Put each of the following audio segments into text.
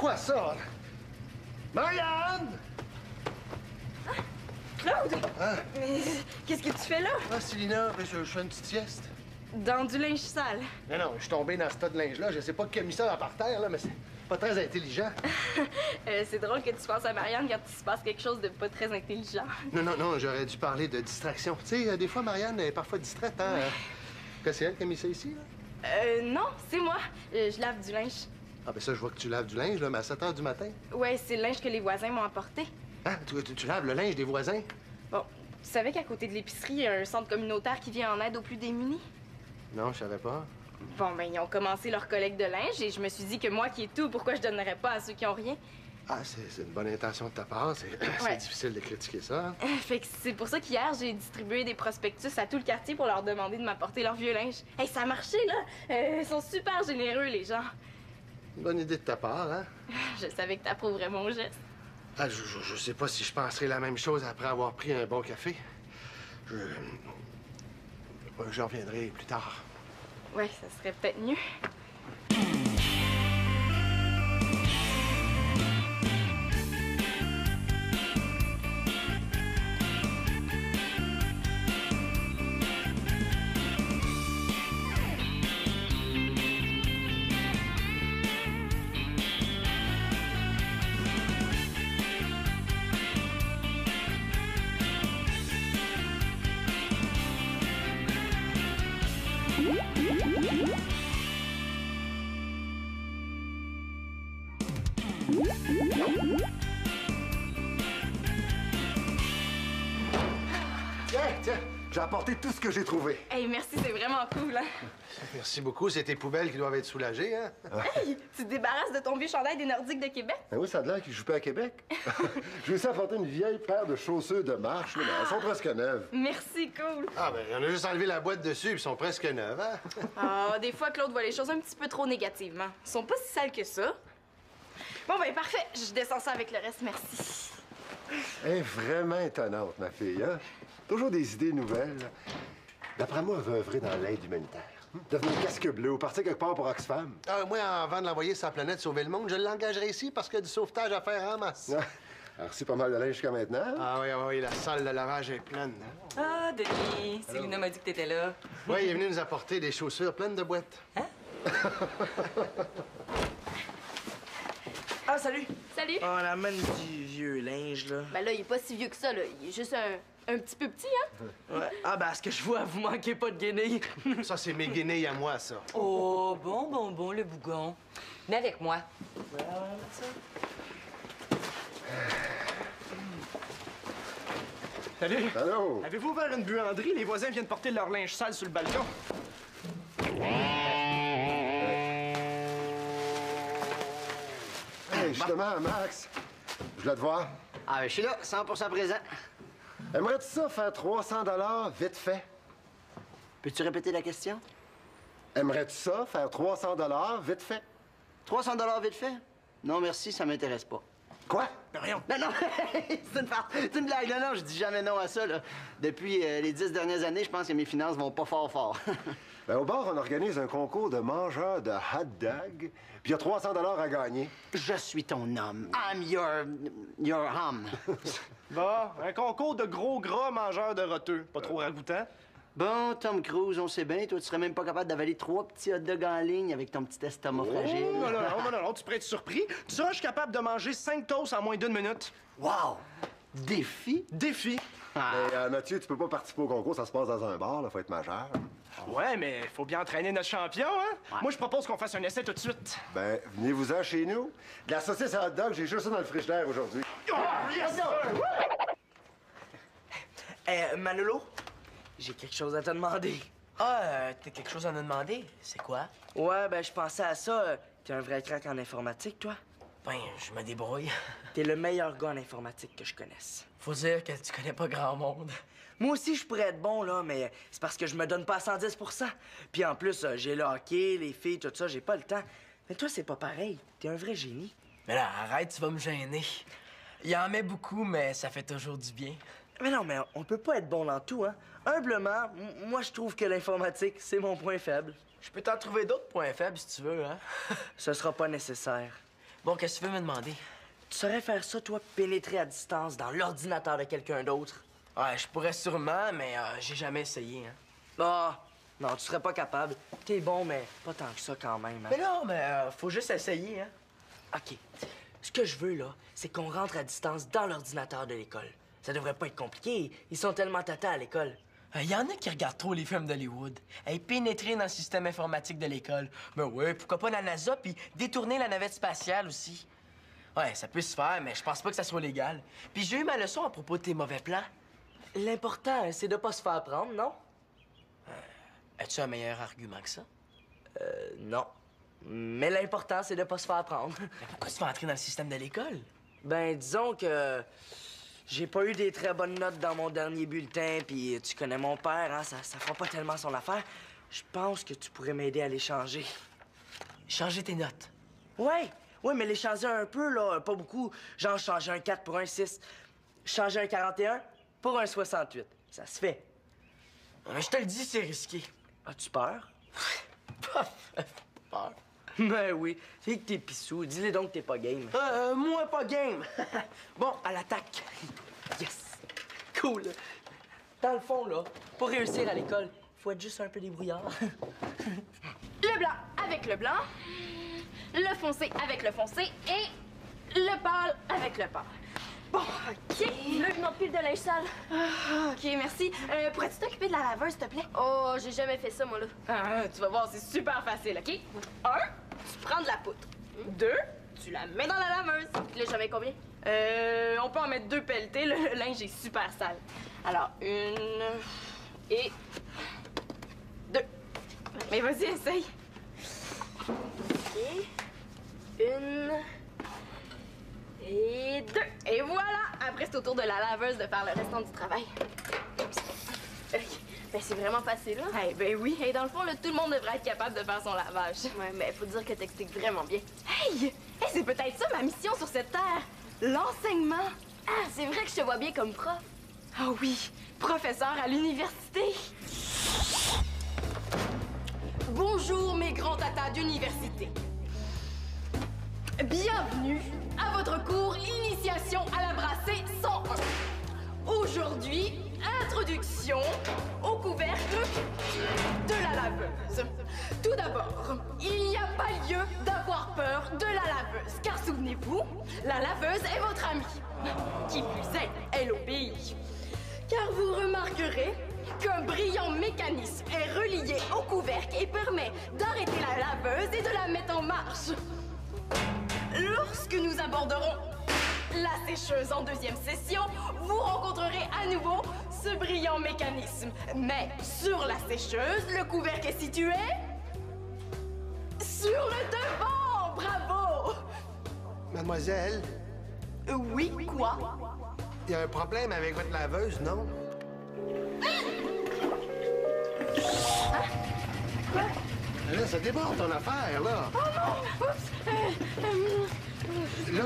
quoi ça? Marianne! Claude! Hein? Mais qu'est-ce que tu fais là? Ah, Célina, je fais une petite sieste. Dans du linge sale. Mais non, je suis tombé dans ce tas de linge-là. Je sais pas qui a mis ça par terre, là, mais c'est pas très intelligent. C'est drôle que tu penses à Marianne quand il se passe quelque chose de pas très intelligent. Non, j'aurais dû parler de distraction. Tu sais, des fois, Marianne est parfois distraite, hein? Ouais. Que c'est elle qui a mis ça ici, là? Non, c'est moi. Je lave du linge. Ah, ben ça, je vois que tu laves du linge, là, mais à 7 h du matin. Ouais, c'est le linge que les voisins m'ont apporté. Hein? Tu laves le linge des voisins? Bon, tu savais qu'à côté de l'épicerie, il y a un centre communautaire qui vient en aide aux plus démunis? Non, je savais pas. Bon, ben, ils ont commencé leur collecte de linge et je me suis dit que moi qui ai tout, pourquoi je donnerais pas à ceux qui ont rien? Ah, c'est une bonne intention de ta part. C'est Ouais. difficile de critiquer ça. Hein? Fait que c'est pour ça qu'hier, j'ai distribué des prospectus à tout le quartier pour leur demander de m'apporter leur vieux linge. Hey, ça a marché, là! Ils sont super généreux, les gens. Une bonne idée de ta part, hein? Je savais que t'approuverais mon geste. Ah, je sais pas si je penserais la même chose après avoir pris un bon café. J'en reviendrai plus tard. Ouais, ça serait peut-être mieux. Tiens, j'ai apporté tout ce que j'ai trouvé. Hey, merci, c'est vraiment cool, hein? Merci beaucoup. C'est tes poubelles qui doivent être soulagées, hein? Hey, tu te débarrasses de ton vieux chandail des Nordiques de Québec? Ben oui, ça a l'air qu'ils jouent pas à Québec. J'ai aussi apporté une vieille paire de chaussures de marche, là, mais elles sont presque neuves. Merci, cool. Ah, ben, on a juste enlevé la boîte dessus, puis ils sont presque neuves, hein? Ah, des fois, Claude voit les choses un petit peu trop négativement. Ils sont pas si sales que ça. Bon, ben, parfait. Je descends ça avec le reste, merci. Elle est vraiment étonnante, ma fille, hein? Toujours des idées nouvelles. D'après moi, elle veut œuvrer dans l'aide humanitaire. Devenir casque bleu ou partir quelque part pour Oxfam. Ah, moi, avant de l'envoyer sur la planète sauver le monde, je l'engagerai ici parce qu'il y a du sauvetage à faire en masse. Ah, elle a reçu pas mal de linge jusqu'à maintenant. Ah oui, la salle de lavage est pleine. Hein? Ah, Denis, Célina m'a dit que t'étais là. Oui, il est venu nous apporter des chaussures pleines de boîtes. Ah, salut! Salut. On amène du vieux linge, là. Ben là, il est pas si vieux que ça, là. Il est juste un petit peu petit, hein? Ouais. Ah, ben, à ce que je vois, vous manquez pas de guenilles. Ça, c'est mes guenilles à moi, ça. Oh, bon, le bougon. Venez avec moi. Salut! Allô? Avez-vous ouvert une buanderie? Les voisins viennent porter leur linge sale sur le balcon. Hey, justement, Max, je voulais te voir. Ah, ben, je suis là, 100% présent. Aimerais-tu ça faire 300 vite fait? Peux-tu répéter la question? Aimerais-tu ça faire 300 vite fait? 300 vite fait? Non, merci, ça m'intéresse pas. Quoi? Rien. Non, c'est une blague. Non, je dis jamais non à ça, là. Depuis les 10 dernières années, je pense que mes finances vont pas fort. Ben, au bar, on organise un concours de mangeurs de hot dog, puis il y a 300 à gagner. Je suis ton homme. I'm your homme. Bon, un concours de gros gras mangeurs de roteux. Pas trop ragoûtant. Bon, Tom Cruise, on sait bien, toi, tu serais même pas capable d'avaler 3 petits hot dogs en ligne avec ton petit estomac fragile. Non, tu pourrais être surpris. Tu sauras, je suis capable de manger 5 toasts en moins d'1 minute. Wow! Défi? Défi. Mais Mathieu, tu peux pas participer au concours, ça se passe dans un bar, là, faut être majeur. Ouais, mais faut bien entraîner notre champion, hein? Ouais. Moi, je propose qu'on fasse un essai tout de suite. Ben, venez-vous-en chez nous. De la saucisse à hot dog, j'ai juste ça dans le frigidaire aujourd'hui. Manolo, j'ai quelque chose à te demander. Ah, t'as quelque chose à nous demander? C'est quoi? Ouais, ben, je pensais à ça. T'es un vrai crack en informatique, toi? Ben, je me débrouille. T'es le meilleur gars en informatique que je connaisse. Faut dire que tu connais pas grand monde. Moi aussi, je pourrais être bon, là, mais c'est parce que je me donne pas à 110 %. Puis en plus, j'ai le hockey, les filles, tout ça, j'ai pas le temps. Mais toi, c'est pas pareil. T'es un vrai génie. Mais là, arrête, tu vas me gêner. Il en met beaucoup, mais ça fait toujours du bien. Mais non, mais on peut pas être bon dans tout, hein. Humblement, moi, je trouve que l'informatique, c'est mon point faible. Je peux t'en trouver d'autres points faibles si tu veux, hein? Ce sera pas nécessaire. Bon, qu'est-ce que tu veux me demander? Tu saurais faire ça, toi, pénétrer à distance dans l'ordinateur de quelqu'un d'autre? Ouais, je pourrais sûrement, mais j'ai jamais essayé, hein. Ah, non, tu serais pas capable. T'es bon, mais pas tant que ça quand même. Hein? Mais non, mais faut juste essayer, hein. OK. Ce que je veux, là, c'est qu'on rentre à distance dans l'ordinateur de l'école. Ça devrait pas être compliqué. Ils sont tellement tata à l'école. Il y en a qui regardent trop les films d'Hollywood. Pénétrer dans le système informatique de l'école. Mais ouais, pourquoi pas la NASA, puis détourner la navette spatiale aussi. Ouais, ça peut se faire, mais je pense pas que ça soit légal. Puis j'ai eu ma leçon à propos de tes mauvais plans. L'important, c'est de pas se faire prendre, non? As-tu un meilleur argument que ça? Non. Mais l'important, c'est de pas se faire prendre. Mais pourquoi tu veux entrer dans le système de l'école? Ben, disons que j'ai pas eu des très bonnes notes dans mon dernier bulletin, puis tu connais mon père, hein, ça fera pas tellement son affaire. Je pense que tu pourrais m'aider à les changer. Changer tes notes. Ouais, mais les changer un peu, là, pas beaucoup. Genre changer un 4 pour un 6, changer un 41 pour un 68. Ça se fait. Mais je te le dis, c'est risqué. As-tu peur? Peur. Ben oui, c'est que t'es pissou. Dis-le donc que t'es pas game. Moi, pas game. Bon, à l'attaque. Yes! Cool. Dans le fond, là, pour réussir à l'école, faut être juste un peu débrouillard. Le blanc avec le blanc, le foncé avec le foncé et le pâle avec le pâle. Bon, OK. Là, une autre pile de linge sale. OK, merci. Pourrais-tu t'occuper de la laveuse, s'il te plaît? Oh, j'ai jamais fait ça, moi, là. Tu vas voir, c'est super facile, OK? 1, tu prends de la poudre. 2, tu la mets dans la laveuse. Là, j'avais combien? On peut en mettre 2 pelletées, le linge est super sale. Alors, 1 et 2. Mais vas-y, essaye. OK. 1 et 2. Et voilà! Après, c'est au tour de la laveuse de faire le restant du travail. Ben, c'est vraiment facile, là. Eh ben oui. Et dans le fond, là, tout le monde devrait être capable de faire son lavage. Ouais, mais faut dire que t'expliques vraiment bien. Hey! C'est peut-être ça ma mission sur cette terre. L'enseignement. Ah, c'est vrai que je te vois bien comme prof. Ah oui, professeur à l'université. Bonjour mes grands tatas d'université. Bienvenue à votre cours Initiation à la brassée 101. Aujourd'hui, introduction au couvercle de la laveuse. Tout d'abord, il n'y a pas lieu d'avoir peur de la laveuse, car souvenez-vous, la laveuse est votre amie. Qui plus est, elle obéit. Car vous remarquerez qu'un brillant mécanisme est relié au couvercle et permet d'arrêter la laveuse et de la mettre en marche. Lorsque nous aborderons la sécheuse en deuxième session, vous rencontrerez à nouveau ce brillant mécanisme. Mais sur la sécheuse, le couvercle est situé sur le devant. Bravo! Mademoiselle, Oui, quoi? il y a un problème avec votre laveuse, non? Là, ça déborde ton affaire, là. Oh non! Oups! Là,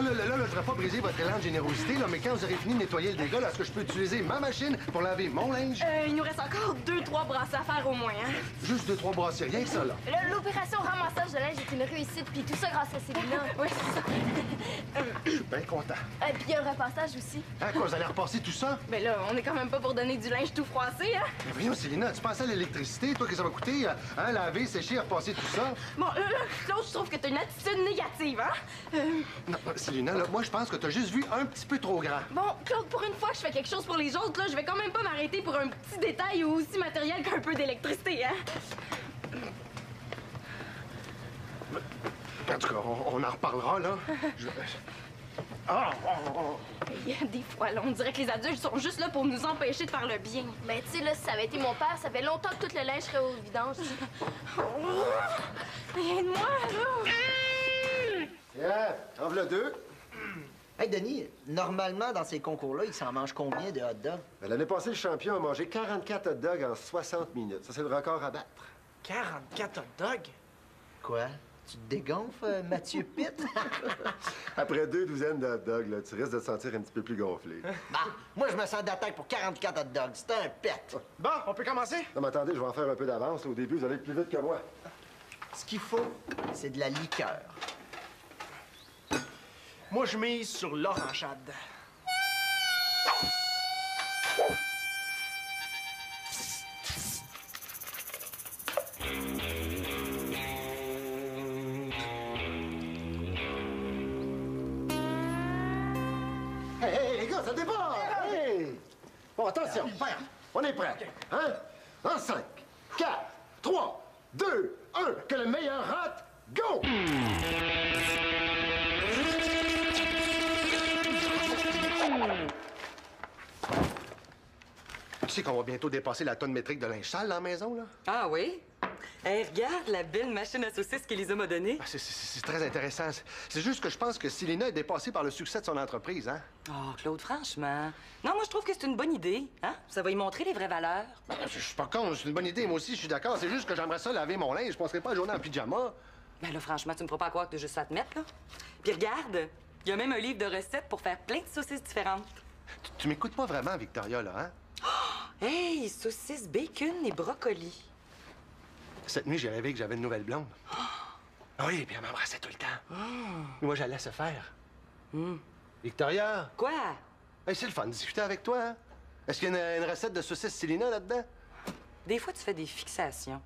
je ne pas briser votre élan de générosité, là, mais quand vous aurez fini de nettoyer le dégât, là, est-ce que je peux utiliser ma machine pour laver mon linge? Il nous reste encore 2-3 brasses à faire au moins, hein? Juste 2-3 brassiers, rien que ça, là. L'opération ramassage de linge est une réussite, puis tout ça grâce à Célina. Oui, c'est ça. Je suis bien content. Puis il y a un repassage aussi. Hein, quoi, vous allez repasser tout ça? Mais là, on est quand même pas pour donner du linge tout froissé, hein? Mais voyons, Célina, tu pensais à l'électricité, toi, que ça va coûter, hein, laver, sécher, repasser tout ça? Bon, là, Claude, je trouve que t'as une attitude négative, hein? Non, Célina, là, moi, je pense que t'as juste vu un petit peu trop grand. Bon, Claude, pour une fois que je fais quelque chose pour les autres, là, je vais quand même pas m'arrêter pour un petit détail aussi matériel qu'un peu d'électricité, hein? En tout cas, on en reparlera, là. Il y a des fois, là, on dirait que les adultes sont juste là pour nous empêcher de faire le bien. Ben, tu sais, là, si ça avait été mon père, ça fait longtemps que tout le linge serait au vidange. Aide-moi, là! Tiens, en voilà 2. Hey, Denis, normalement, dans ces concours-là, ils s'en mangent combien de hot dogs? L'année passée, le champion a mangé 44 hot dogs en 60 minutes. Ça, c'est le record à battre. 44 hot dogs? Quoi? Tu te dégonfles, Mathieu Pitt? Après 2 douzaines de hot dogs, là, tu risques de te sentir un petit peu plus gonflé. Bah, moi, je me sens d'attaque pour 44 hot dogs. C'est un pet. Bon, on peut commencer? Non, mais attendez, je vais en faire un peu d'avance. Au début, vous allez être plus vite que moi. Ce qu'il faut, c'est de la liqueur. Moi, je mise sur l'orangeade. Hey, les gars, ça dépasse! Hey! Bon, attention, on est prêts. Hein? En 5, 4, 3, 2, 1, que le meilleur rate, go! Tu sais qu'on va bientôt dépasser la tonne métrique de linge sale dans la maison, là? Ah oui? Hey, regarde la belle machine à saucisses qu'Elisa m'a donnée. Ah, c'est très intéressant. C'est juste que je pense que Célina est dépassée par le succès de son entreprise, hein? Oh, Claude, franchement. Non, moi, je trouve que c'est une bonne idée. Hein? Ça va y montrer les vraies valeurs. Ben, je suis pas con, c'est une bonne idée. Moi aussi, je suis d'accord. C'est juste que j'aimerais ça laver mon linge. Je passerai pas la journée en pyjama. Ben là, franchement, tu me feras pas croire que t'as juste ça à te mettre, là. Puis regarde, il y a même un livre de recettes pour faire plein de saucisses différentes. Tu m'écoutes pas vraiment, Victoria, là, hein? Hey, saucisses, bacon et brocoli. Cette nuit, j'ai rêvé que j'avais une nouvelle blonde. Ah oui, puis elle m'embrassait tout le temps. Et moi, j'allais se faire. Victoria! Quoi? Hey, c'est le fun de discuter avec toi, hein? Est-ce qu'il y a une recette de saucisse Célina là-dedans? Des fois, tu fais des fixations.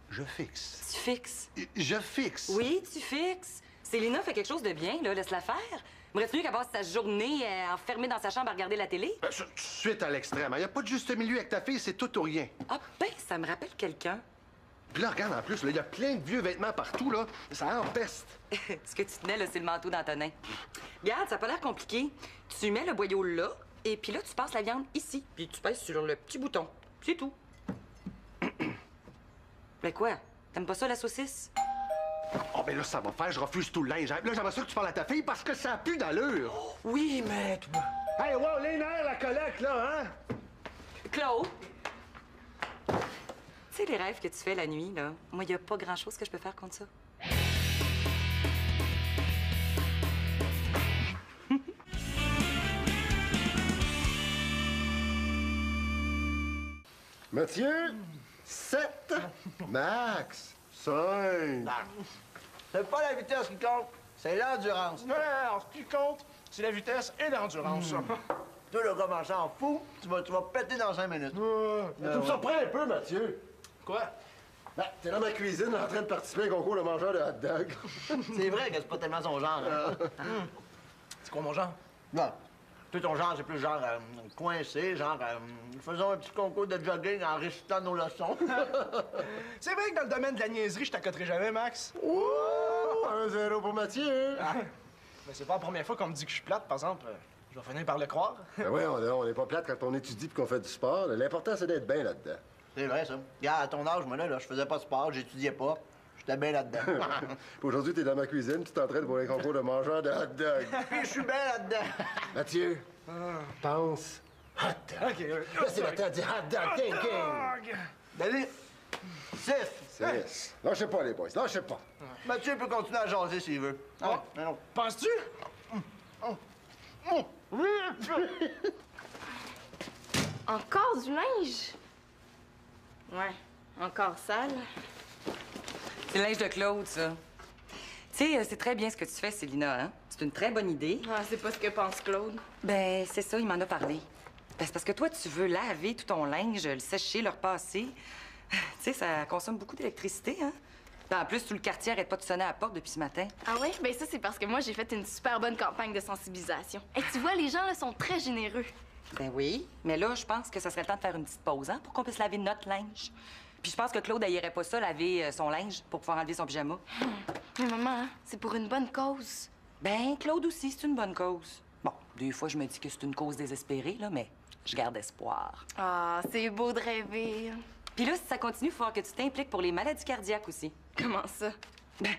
Je fixe. Tu fixes. Je fixe. Oui, tu fixes. Célina fait quelque chose de bien, là. Laisse-la faire. M'aurais-tu mieux qu'elle passe sa journée enfermée dans sa chambre à regarder la télé? Ben, tout de suite à l'extrême. Il n'y a pas de juste milieu avec ta fille, c'est tout ou rien. Ah ben, ça me rappelle quelqu'un. Puis là, regarde, en plus, il y a plein de vieux vêtements partout, là. Ça empeste. Ce que tu tenais, là, c'est le manteau d'Antonin. Regarde, ça n'a pas l'air compliqué. Tu mets le boyau là, et puis là, tu passes la viande ici. Puis tu pèses sur le petit bouton. C'est tout. Mais quoi? T'aimes pas ça, la saucisse? Oh, ben là, ça va faire. Je refuse tout le linge. Hein. Là, j'aimerais ça que tu parles à ta fille parce que ça pue d'allure. Oui, mais toi... Hey, wow, les nerfs, la collecte, là, hein? Claude! Tu sais, les rêves que tu fais la nuit, là, moi, il n'y a pas grand-chose que je peux faire contre ça. Mathieu, 7. Max, 5. C'est pas la vitesse qui compte, c'est l'endurance. Non, alors, ce qui compte, c'est la vitesse et l'endurance. Toi, le gars marchand fou, tu vas péter dans 5 minutes. Tu me surprends un peu, Mathieu. Quoi? Ben, t'es dans ma cuisine en train de participer à un concours de mangeur de hot dog. C'est vrai que c'est pas tellement son genre. Hein? C'est quoi mon genre? Non. Tout ton genre, c'est plus genre coincé, genre faisons un petit concours de jogging en récitant nos leçons. C'est vrai que dans le domaine de la niaiserie, je t'accoterai jamais, Max. Oh, 1-0 pour Mathieu. Mais c'est pas la première fois qu'on me dit que je suis plate, par exemple. Je vais finir par le croire. Ben ouais, on n'est pas plate quand on étudie puis qu'on fait du sport. L'important, c'est d'être bien là-dedans. C'est vrai, ça. Regarde, à ton âge, moi, là, je faisais pas de sport, j'étudiais pas. J'étais bien là-dedans. Puis aujourd'hui, t'es dans ma cuisine, tu t'entraînes pour un concours de mangeur de hot dog. Puis je suis bien là-dedans. Mathieu, pense hot dog. OK. Là, c'est le temps du hot dog thinking. D'aller. 6. 6. Lâchez pas, les boys, lâchez pas. Mathieu peut continuer à jaser s'il veut. Oh. Mais non. Penses-tu? Encore du linge? Ouais, encore sale. C'est le linge de Claude, ça. Tu sais, c'est très bien ce que tu fais, Célina, hein? C'est une très bonne idée. Ah, c'est pas ce que pense Claude. Ben, c'est ça, il m'en a parlé. Ben, c'est parce que toi, tu veux laver tout ton linge, le sécher, le repasser. Tu sais, ça consomme beaucoup d'électricité, hein? Puis en plus, tout le quartier arrête pas de sonner à la porte depuis ce matin. Ah ouais? Ben ça, c'est parce que moi, j'ai fait une super bonne campagne de sensibilisation. Et tu vois, les gens, là, sont très généreux. Ben oui, mais là, je pense que ça serait le temps de faire une petite pause, hein, pour qu'on puisse laver notre linge. Puis je pense que Claude, elle irait pas ça, laver son linge pour pouvoir enlever son pyjama. Mais maman, hein, c'est pour une bonne cause. Ben, Claude aussi, c'est une bonne cause. Bon, des fois, je me dis que c'est une cause désespérée, là, mais je garde espoir. Ah, c'est beau de rêver. Puis là, si ça continue, il faut que tu t'impliques pour les maladies cardiaques aussi. Comment ça? Ben,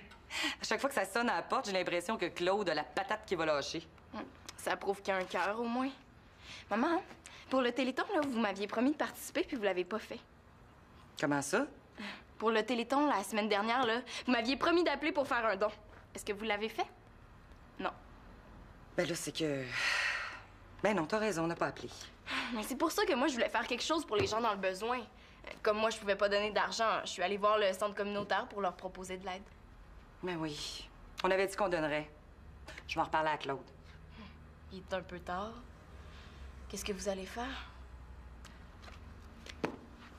à chaque fois que ça sonne à la porte, j'ai l'impression que Claude a la patate qui va lâcher. Ça prouve qu'il y a un cœur, au moins. Maman, pour le Téléthon, là, vous m'aviez promis de participer, puis vous l'avez pas fait. Comment ça? Pour le Téléthon, la semaine dernière, là, vous m'aviez promis d'appeler pour faire un don. Est-ce que vous l'avez fait? Non. Ben là, c'est que... Ben non, t'as raison, on n'a pas appelé. Mais c'est pour ça que moi, je voulais faire quelque chose pour les gens dans le besoin. Comme moi, je pouvais pas donner d'argent, je suis allée voir le centre communautaire pour leur proposer de l'aide. Ben oui, on avait dit qu'on donnerait. Je vais en reparler à Claude. Il est un peu tard. Qu'est-ce que vous allez faire?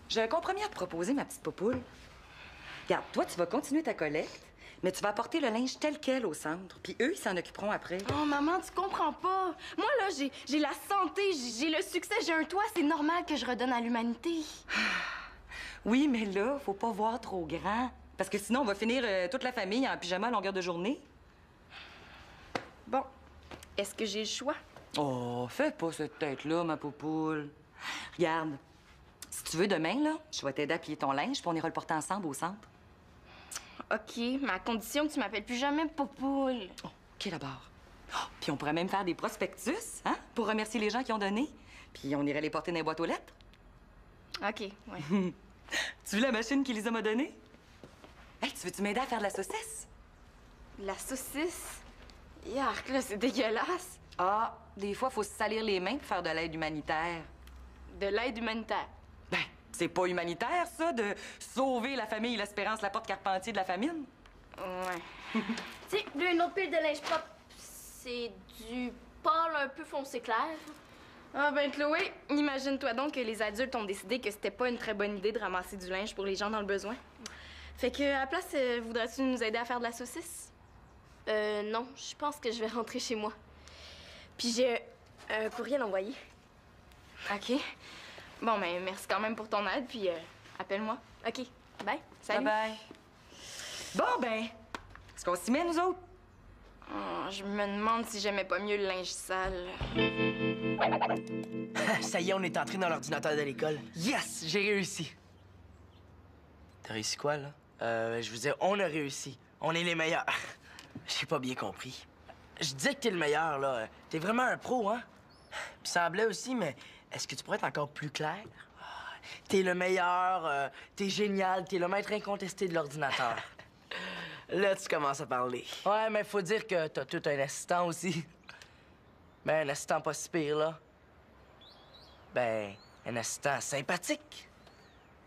J'ai un compromis à te proposer, ma petite popoule. Regarde, toi, tu vas continuer ta collecte, mais tu vas apporter le linge tel quel au centre. Puis eux, ils s'en occuperont après. Oh, maman, tu comprends pas. Moi, là, j'ai la santé, j'ai le succès, j'ai un toit. C'est normal que je redonne à l'humanité. Oui, mais là, faut pas voir trop grand. Parce que sinon, on va finir toute la famille en pyjama à longueur de journée. Bon, est-ce que j'ai le choix? Oh, fais pas cette tête-là, ma popoule. Regarde, si tu veux, demain, là, je vais t'aider à plier ton linge, puis on ira le porter ensemble au centre. OK, mais à condition que tu m'appelles plus jamais Popoule. Oh, OK, d'abord. Oh, puis on pourrait même faire des prospectus, hein, pour remercier les gens qui ont donné. Puis on irait les porter dans les boîtes aux lettres. OK, ouais. Tu veux la machine qu'Elisa m'a donnée? Hey, tu veux-tu m'aider à faire de la saucisse? La saucisse? Yark, là, c'est dégueulasse. Ah, des fois, faut se salir les mains pour faire de l'aide humanitaire. De l'aide humanitaire? Ben, c'est pas humanitaire, ça, de sauver la famille L'Espérance Laporte-Carpentier de la famine? Ouais. Tiens, lui, une autre pile de linge propre. C'est du pâle un peu foncé clair. Ah ben, Chloé, imagine-toi donc que les adultes ont décidé que c'était pas une très bonne idée de ramasser du linge pour les gens dans le besoin. Fait que, à la place, voudrais-tu nous aider à faire de la saucisse? Non, je pense que je vais rentrer chez moi. Puis j'ai un courriel envoyé. OK. Bon, ben, merci quand même pour ton aide, puis appelle-moi. OK. Bye. Salut. Bye-bye. Bon, ben, est-ce qu'on s'y met, nous autres? Oh, je me demande si j'aimais pas mieux le linge sale. Ça y est, on est entré dans l'ordinateur de l'école. Yes! J'ai réussi. T'as réussi quoi, là? Je veux dire, on a réussi. On est les meilleurs. J'ai pas bien compris. Je disais que t'es le meilleur, là. T'es vraiment un pro, hein? Puis ça semblait aussi, mais est-ce que tu pourrais être encore plus clair? T'es le meilleur, t'es génial, t'es le maître incontesté de l'ordinateur. Là, tu commences à parler. Ouais, mais faut dire que t'as tout un assistant aussi. Ben, un assistant pas si pire, là. Ben, un assistant sympathique.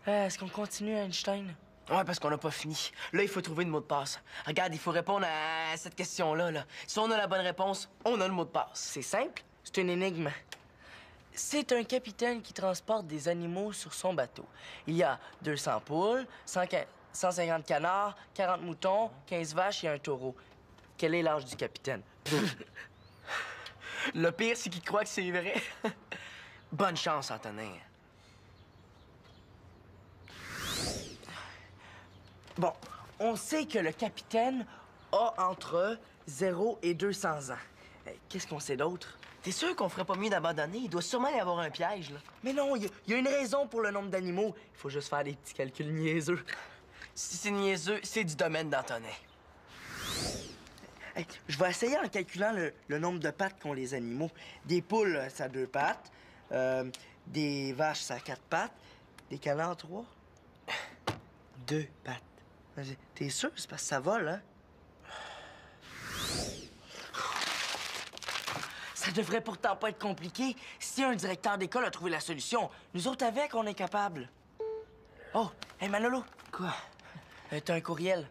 Est-ce qu'on continue, Einstein? Ouais, parce qu'on n'a pas fini. Là, il faut trouver le mot de passe. Regarde, il faut répondre à cette question-là, là. Si on a la bonne réponse, on a le mot de passe. C'est simple, c'est une énigme. C'est un capitaine qui transporte des animaux sur son bateau. Il y a 200 poules, 150 canards, 40 moutons, 15 vaches et un taureau. Quel est l'âge du capitaine? Le pire, c'est qu'il croit que c'est vrai. Bonne chance, Antonin. Bon, on sait que le capitaine a entre 0 et 200 ans. Qu'est-ce qu'on sait d'autre? T'es sûr qu'on ferait pas mieux d'abandonner? Il doit sûrement y avoir un piège, là. Mais non, il y a une raison pour le nombre d'animaux. Il faut juste faire des petits calculs niaiseux. Si c'est niaiseux, c'est du domaine d'Antonin. Hey, je vais essayer en calculant le nombre de pattes qu'ont les animaux. Des poules, ça a 2 pattes. Des vaches, ça a 4 pattes. Des canards, 3. 2 pattes. T'es sûr? C'est parce que ça vole, hein? Ça devrait pourtant pas être compliqué. Si un directeur d'école a trouvé la solution, nous autres avec, on est capable. Oh, hey Manolo. Quoi? T'as un courriel.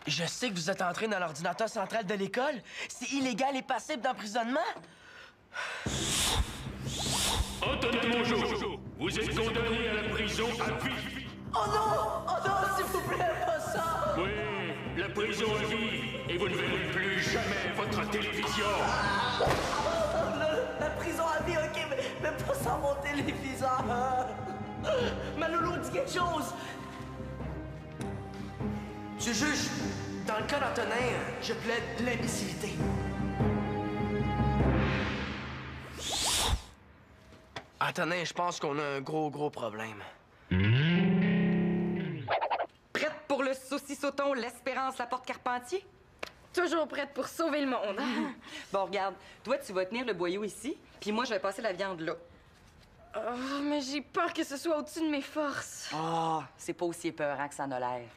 Je sais que vous êtes entré dans l'ordinateur central de l'école. C'est illégal et passible d'emprisonnement. Antonin Mongeau, vous êtes condamné à la prison à vie. Oh non! Oh non, s'il vous plaît, pas ça! Oui, la prison à vie, et vous ne verrez plus jamais votre télévision. La prison à vie, OK, mais pas sans mon téléviseur. Manolo, dis quelque chose! Tu juges, dans le cas d'Antonin, je plaide l'imbécilité. Antonin, je pense qu'on a un gros problème. Prête pour le saucissoton L'Espérance Laporte-Carpentier? Toujours prête pour sauver le monde. Bon, regarde, toi, tu vas tenir le boyau ici, puis moi, je vais passer la viande là. Oh, mais j'ai peur que ce soit au-dessus de mes forces. Ah, c'est pas aussi épeurant que ça en a l'air.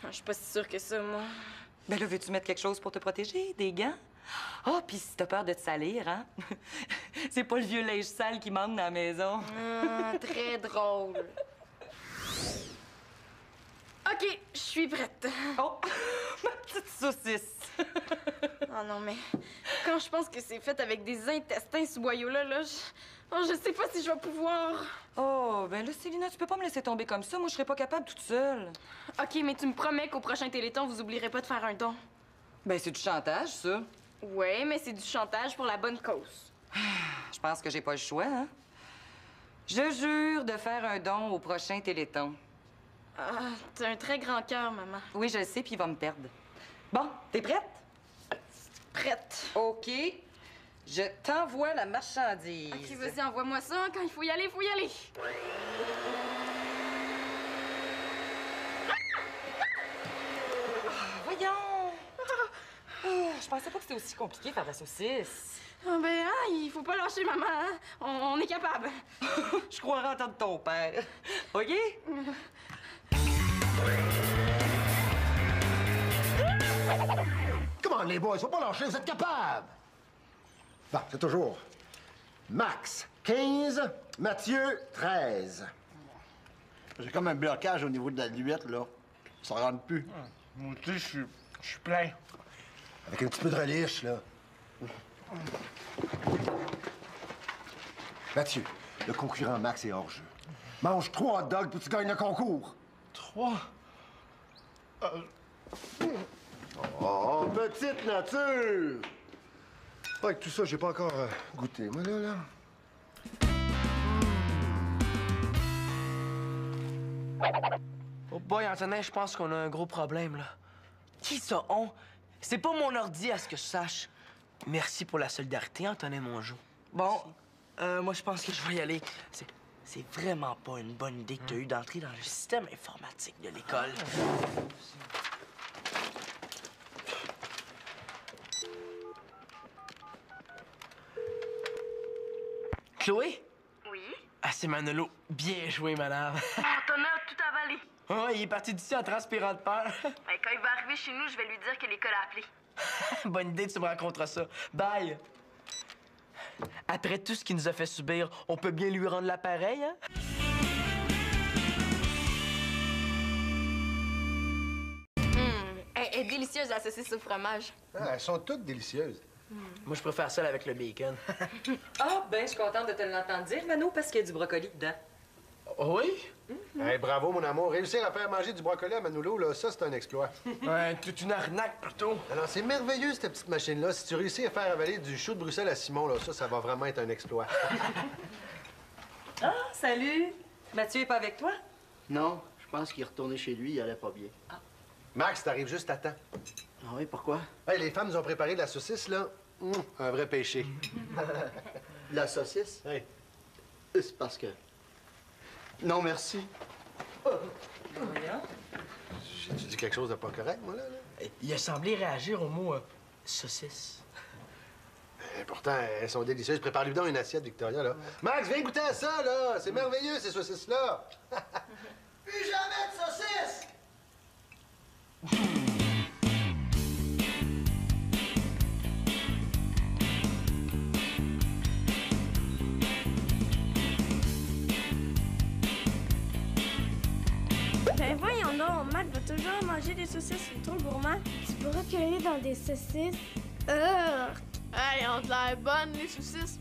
Je suis pas si sûre que ça, moi. Ben là, veux-tu mettre quelque chose pour te protéger? Des gants? Ah, puis si t'as peur de te salir, hein? C'est pas le vieux linge sale qui manque dans la maison. Très drôle. OK, je suis prête. Oh, ma petite saucisse. Oh non, mais quand je pense que c'est fait avec des intestins, ce boyau-là, je sais pas si je vais pouvoir. Oh, ben là, Célina, tu peux pas me laisser tomber comme ça. Moi, je serais pas capable toute seule. OK, mais tu me promets qu'au prochain Téléthon, vous oublierez pas de faire un don. Ben, c'est du chantage, ça. Ouais, mais c'est du chantage pour la bonne cause. Je pense que j'ai pas le choix, hein? Je jure de faire un don au prochain Téléthon. Ah, t'as un très grand cœur, maman. Oui, je le sais, puis il va me perdre. Bon, t'es prête? Prête. OK. Je t'envoie la marchandise. OK, vas-y, envoie-moi ça. Quand il faut y aller, il faut y aller. Voyons! Je pensais pas que c'était aussi compliqué faire de la saucisse. Ah ben, il faut pas lâcher, maman. Hein? On est capable. Je croirais entendre ton père. OK? Comment les boys, faut pas lâcher, vous êtes capables! Bon, c'est toujours Max, 15, Mathieu, 13. J'ai comme un blocage au niveau de la luette, là. Ça rentre plus. Moi aussi, je suis plein. Avec un petit peu de relish, là. Mathieu, le concurrent Max est hors jeu. Mange 3 hot dogs puis tu gagnes le concours. 3? Oh, petite nature! Avec tout ça, j'ai pas encore goûté, moi, là. Oh boy, Antonin, je pense qu'on a un gros problème, là. Qui ça, on? C'est pas mon ordi, à ce que je sache. Merci pour la solidarité, Antonin Mongeau. Bon, moi, je pense que je vais y aller. C'est vraiment pas une bonne idée que tu as eue d'entrer dans le système informatique de l'école. Chloé? Oui? Ah, c'est Manolo. Bien joué, madame. Antonin a tout avalé. Oh, il est parti d'ici en transpirant de peur. Ben, quand il va arriver chez nous, je vais lui dire que l'école a appelé. Bonne idée, tu me raconteras ça. Bye! Après tout ce qu'il nous a fait subir, on peut bien lui rendre l'appareil, hein? Elle est délicieuse, la saucisse au fromage. Ah, elles sont toutes délicieuses. Moi, je préfère celle avec le bacon. Ah, ben, je suis contente de te l'entendre dire, Mano, parce qu'il y a du brocoli dedans. Oui? Hey, bravo, mon amour. Réussir à faire manger du brocoli à Manolo, là, ça, c'est un exploit. Ouais, toute une arnaque, plutôt. Alors, c'est merveilleux, cette petite machine-là. Si tu réussis à faire avaler du chou de Bruxelles à Simon, là, ça va vraiment être un exploit. Ah, salut! Mathieu est pas avec toi? Non, je pense qu'il est retourné chez lui, il allait pas bien. Max, t'arrives juste à temps. Ah oui, pourquoi? Hey, les femmes nous ont préparé de la saucisse, là. Un vrai péché. La saucisse? Hey. C'est parce que... Non, merci. J'ai-tu dit quelque chose de pas correct, moi, là? Il a semblé réagir au mot saucisse. Pourtant, elles sont délicieuses. Prépare-lui donc une assiette, Victoria, là. Max, viens goûter à ça, là! C'est merveilleux, ces saucisses-là! Plus jamais de saucisses! Ben voyons donc, Matt va toujours manger des saucisses, c'est trop gourmand. Tu pourras cueillir dans des saucisses. Hey, on a l'air bonne, les saucisses.